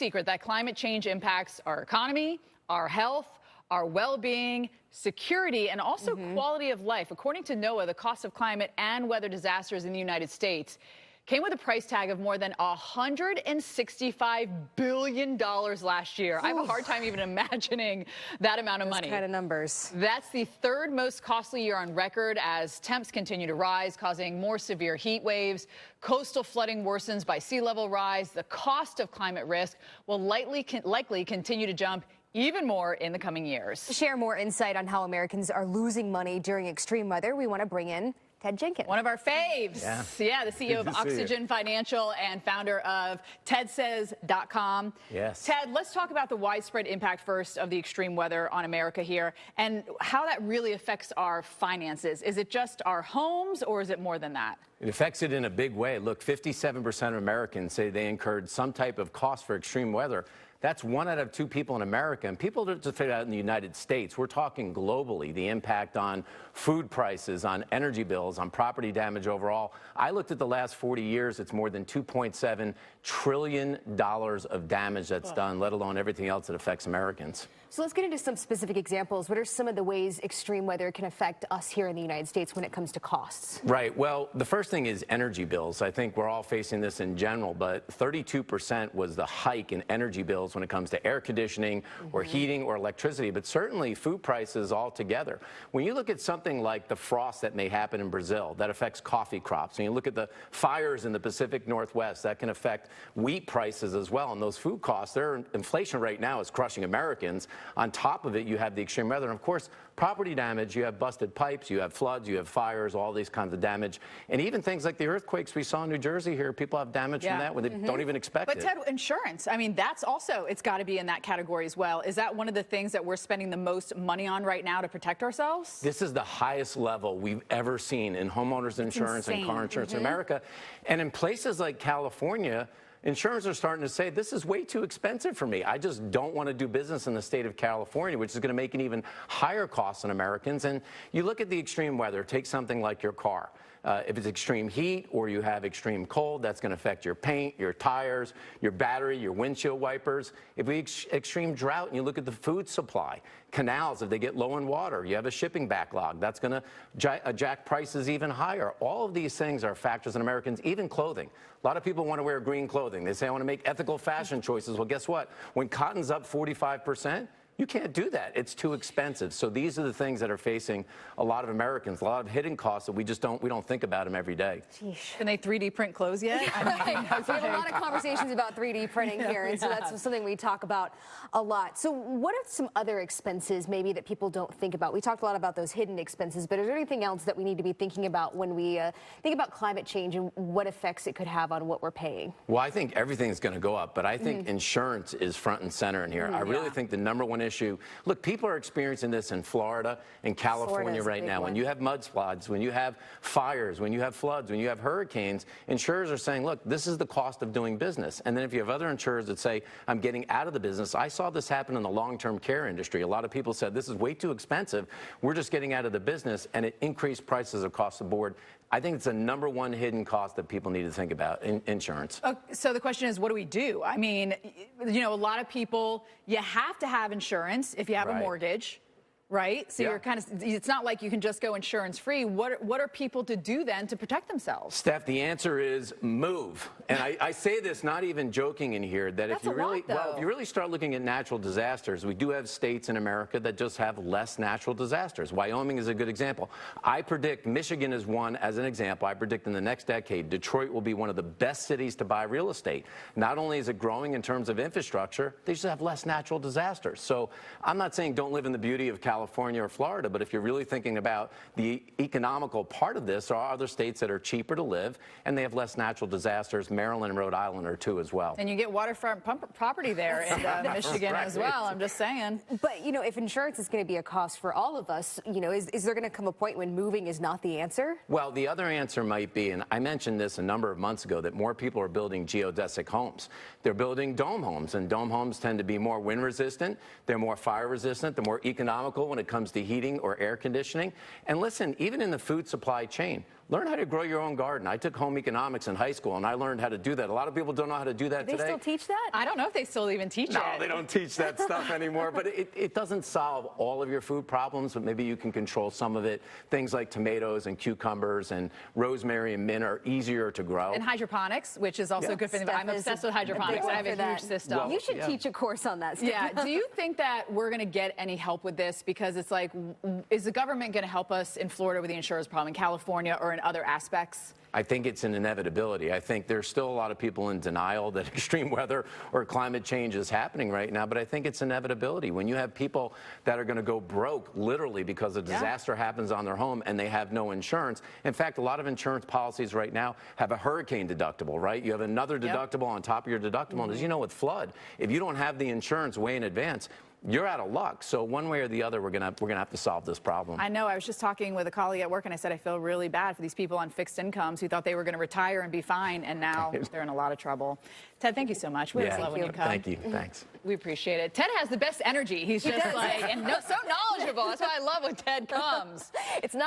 Secret that climate change impacts our economy, our health, our well-being, security, and also quality of life. According to NOAA, the cost of climate and weather disasters in the United States came with a price tag of more than $165 billion last year. I have a hard time even imagining that amount of money. Those kind of numbers. That's the third most costly year on record as temps continue to rise, causing more severe heat waves. Coastal flooding worsens by sea level rise. The cost of climate risk will likely continue to jump even more in the coming years. To share more insight on how Americans are losing money during extreme weather, we want to bring in Ted Jenkin. One of our faves. Yeah, the CEO of Oxygen Financial and founder of TedSays.com. Yes. Ted, let's talk about the widespread impact first of the extreme weather on America here and how that really affects our finances. Is it just our homes or is it more than that? It affects it in a big way. Look, 57% of Americans say they incurred some type of cost for extreme weather. That's 1 out of 2 people in America. And people don't just figure out in the United States. We're talking globally, the impact on food prices, on energy bills, on property damage overall. I looked at the last 40 years. It's more than $2.7 trillion of damage that's done, let alone everything else that affects Americans. So let's get into some specific examples. What are some of the ways extreme weather can affect us here in the United States when it comes to costs? Right. Well, the first thing is energy bills. I think we're all facing this in general, but 32% was the hike in energy bills when it comes to air conditioning or heating or electricity, but certainly food prices altogether. When you look at something like the frost that may happen in Brazil, that affects coffee crops, and you look at the fires in the Pacific Northwest, that can affect wheat prices as well, and those food costs, their inflation right now is crushing Americans. On top of it, you have the extreme weather, and of course, property damage. You have busted pipes, you have floods, you have fires, all these kinds of damage, and even things like the earthquakes we saw in New Jersey here, people have damage from that when they don't even expect it. But Ted, insurance, I mean, that's also, it's got to be in that category as well. Is that one of the things that we're spending the most money on right now to protect ourselves? This is the highest level we've ever seen in homeowners insurance and car insurance in America. And in places like California, insurers are starting to say, this is way too expensive for me. I just don't want to do business in the state of California, which is going to make an even higher cost on Americans. And you look at the extreme weather, take something like your car. If it's extreme heat or you have extreme cold, that's going to affect your paint, your tires, your battery, your windshield wipers. If we extreme drought and you look at the food supply, canals, if they get low in water, you have a shipping backlog, that's going to jack prices even higher. All of these things are factors in Americans, even clothing. A lot of people want to wear green clothing. They say, I want to make ethical fashion choices. Well, guess what? When cotton's up 45%, you can't do that. It's too expensive. So these are the things that are facing a lot of Americans, a lot of hidden costs that we don't think about them every day. Sheesh. Can they 3D print clothes yet? We have a lot of conversations about 3D printing here, and so that's something we talk about a lot. So what are some other expenses maybe that people don't think about? We talked a lot about those hidden expenses, but is there anything else that we need to be thinking about when we think about climate change and what effects it could have on what we're paying? Well, I think everything's going to go up, but I think insurance is front and center in here. I really think the #1 issue, look, people are experiencing this in Florida and California right now. When you have mudslides, when you have fires, when you have floods, when you have hurricanes, insurers are saying, look, this is the cost of doing business. And then if you have other insurers that say, I'm getting out of the business, I saw this happen in the long-term care industry. A lot of people said, this is way too expensive. We're just getting out of the business, and it increased prices across the board. I think it's the #1 hidden cost that people need to think about in insurance. So the question is, what do we do? I mean, you know, a lot of people, you have to have insurance if you have a mortgage, right? So you're kind of, it's not like you can just go insurance free. What are people to do then to protect themselves? Steph, the answer is move. And I say this not even joking in here, that if you really start looking at natural disasters, we do have states in America that just have less natural disasters. Wyoming is a good example. I predict Michigan is one as an example. I predict in the next decade, Detroit will be one of the best cities to buy real estate. Not only is it growing in terms of infrastructure, they just have less natural disasters. So I'm not saying don't live in the beauty of California or Florida, but if you're really thinking about the economical part of this, there are other states that are cheaper to live and they have less natural disasters. Maryland and Rhode Island are two as well. And you get waterfront property there in Michigan as well, I'm just saying. But, you know, if insurance is going to be a cost for all of us, you know, is there going to come a point when moving is not the answer? Well, the other answer might be, and I mentioned this a number of months ago, that more people are building geodesic homes. They're building dome homes, and dome homes tend to be more wind resistant, they're more fire resistant, they're more economical when it comes to heating or air conditioning. And listen, even in the food supply chain, learn how to grow your own garden. I took home economics in high school, and I learned how to do that. A lot of people don't know how to do that Do today. they still teach that? I don't know if they still even teach it. No, they don't teach that stuff anymore, but it doesn't solve all of your food problems, but maybe you can control some of it. Things like tomatoes and cucumbers and rosemary and mint are easier to grow. And hydroponics, which is also good for the environment. I'm obsessed with hydroponics. I have a huge system. Well, You should teach a course on that stuff. Yeah. Do you think that we're going to get any help with this? Because it's like, is the government going to help us in Florida with the insurance problem, in California, or in other aspects? I think it's an inevitability. I think there's still a lot of people in denial that extreme weather or climate change is happening right now, but I think it's inevitability. When you have people that are going to go broke literally because a disaster happens on their home and they have no insurance. In fact, a lot of insurance policies right now have a hurricane deductible, right? You have another deductible on top of your deductible. And as you know, with flood, if you don't have the insurance way in advance, you're out of luck. So one way or the other, we're gonna have to solve this problem. I know. I was just talking with a colleague at work, and I said I feel really bad for these people on fixed incomes who thought they were going to retire and be fine, and now they're in a lot of trouble. Ted, thank you so much. We always love when you come. Thank you. Thanks. We appreciate it. Ted has the best energy. He's just like, and so knowledgeable. That's why I love when Ted comes. It's not